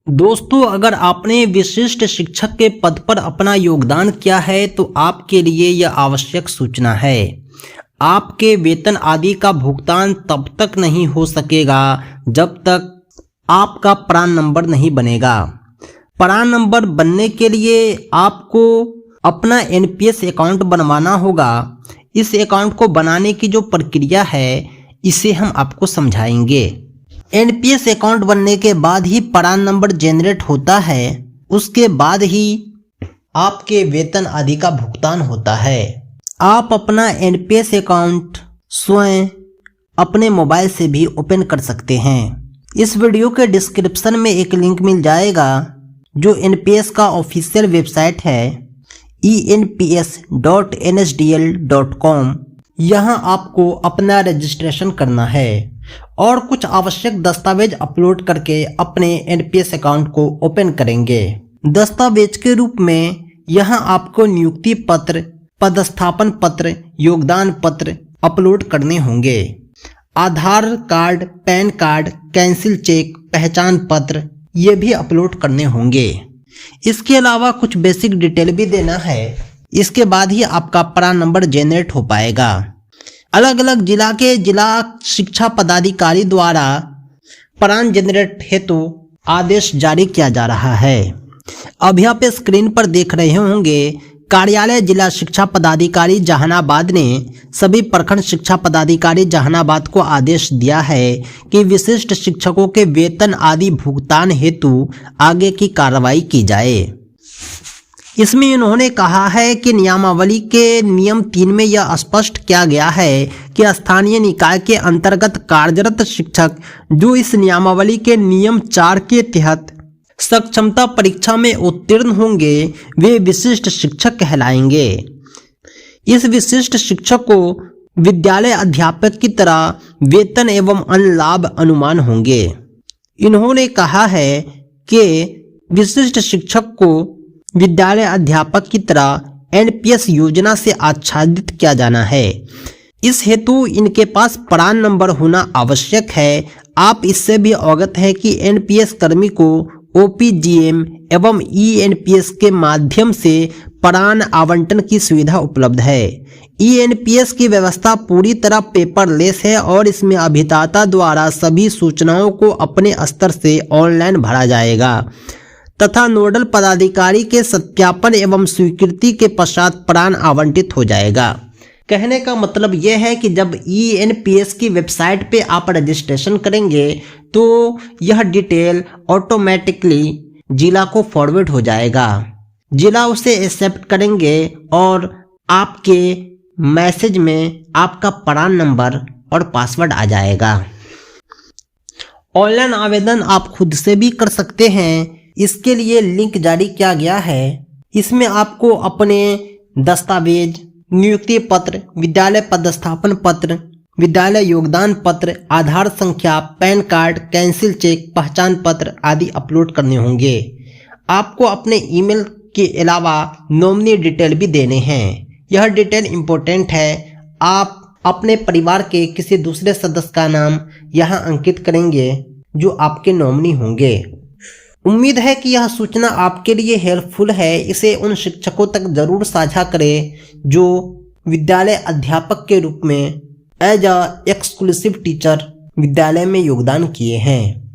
दोस्तों, अगर आपने विशिष्ट शिक्षक के पद पर अपना योगदान किया है तो आपके लिए यह आवश्यक सूचना है। आपके वेतन आदि का भुगतान तब तक नहीं हो सकेगा जब तक आपका प्रान नंबर नहीं बनेगा। प्रान नंबर बनने के लिए आपको अपना एनपीएस अकाउंट बनवाना होगा। इस अकाउंट को बनाने की जो प्रक्रिया है इसे हम आपको समझाएंगे। एनपीएस अकाउंट बनने के बाद ही प्रान नंबर जनरेट होता है। उसके बाद ही आपके वेतन आदि का भुगतान होता है। आप अपना एनपीएस अकाउंट स्वयं अपने मोबाइल से भी ओपन कर सकते हैं। इस वीडियो के डिस्क्रिप्शन में एक लिंक मिल जाएगा जो एनपीएस का ऑफिशियल वेबसाइट है enps.nsdl.com। यहाँ आपको अपना रजिस्ट्रेशन करना है और कुछ आवश्यक दस्तावेज अपलोड करके अपने एनपीएस अकाउंट को ओपन करेंगे। दस्तावेज के रूप में यहाँ आपको नियुक्ति पत्र, पदस्थापन पत्र, योगदान पत्र अपलोड करने होंगे। Aadhaar card, PAN card, cancel cheque, पहचान पत्र ये भी अपलोड करने होंगे। इसके अलावा कुछ बेसिक डिटेल भी देना है। इसके बाद ही आपका प्रान नंबर जनरेट हो पाएगा। अलग अलग जिला के जिला शिक्षा पदाधिकारी द्वारा प्रान जनरेट हेतु आदेश जारी किया जा रहा है। अब यहाँ पे स्क्रीन पर देख रहे होंगे कार्यालय जिला शिक्षा पदाधिकारी जहानाबाद ने सभी प्रखंड शिक्षा पदाधिकारी जहानाबाद को आदेश दिया है कि विशिष्ट शिक्षकों के वेतन आदि भुगतान हेतु आगे की कार्रवाई की जाए। इसमें इन्होंने कहा है कि नियमावली के नियम 3 में यह स्पष्ट किया गया है कि स्थानीय निकाय के अंतर्गत कार्यरत शिक्षक जो इस नियमावली के नियम 4 के तहत सक्षमता परीक्षा में उत्तीर्ण होंगे वे विशिष्ट शिक्षक कहलाएंगे। इस विशिष्ट शिक्षक को विद्यालय अध्यापक की तरह वेतन एवं अन्य लाभ अनुमान होंगे। इन्होंने कहा है कि विशिष्ट शिक्षक को विद्यालय अध्यापक की तरह एनपीएस योजना से आच्छादित किया जाना है। इस हेतु इनके पास प्रान नंबर होना आवश्यक है। आप इससे भी अवगत हैं कि एनपीएस कर्मी को ओपीजीएम एवं ईएनपीएस के माध्यम से प्रान आवंटन की सुविधा उपलब्ध है। ईएनपीएस की व्यवस्था पूरी तरह पेपरलेस है और इसमें अभिदाता द्वारा सभी सूचनाओं को अपने स्तर से ऑनलाइन भरा जाएगा तथा नोडल पदाधिकारी के सत्यापन एवं स्वीकृति के पश्चात प्रान आवंटित हो जाएगा। कहने का मतलब यह है कि जब ईएनपीएस की वेबसाइट पे आप रजिस्ट्रेशन करेंगे तो यह डिटेल ऑटोमेटिकली जिला को फॉरवर्ड हो जाएगा। जिला उसे एक्सेप्ट करेंगे और आपके मैसेज में आपका प्रान नंबर और पासवर्ड आ जाएगा। ऑनलाइन आवेदन आप खुद से भी कर सकते हैं। इसके लिए लिंक जारी किया गया है। इसमें आपको अपने दस्तावेज, नियुक्ति पत्र, विद्यालय पदस्थापन पत्र, विद्यालय योगदान पत्र, आधार संख्या, पैन कार्ड, कैंसिल चेक, पहचान पत्र आदि अपलोड करने होंगे। आपको अपने ईमेल के अलावा नॉमिनी डिटेल भी देने हैं। यह डिटेल इम्पोर्टेंट है। आप अपने परिवार के किसी दूसरे सदस्य का नाम यहाँ अंकित करेंगे जो आपके नॉमिनी होंगे। उम्मीद है कि यह सूचना आपके लिए हेल्पफुल है। इसे उन शिक्षकों तक जरूर साझा करें जो विद्यालय अध्यापक के रूप में एज अ एक्सक्लूसिव टीचर विद्यालय में योगदान किए हैं।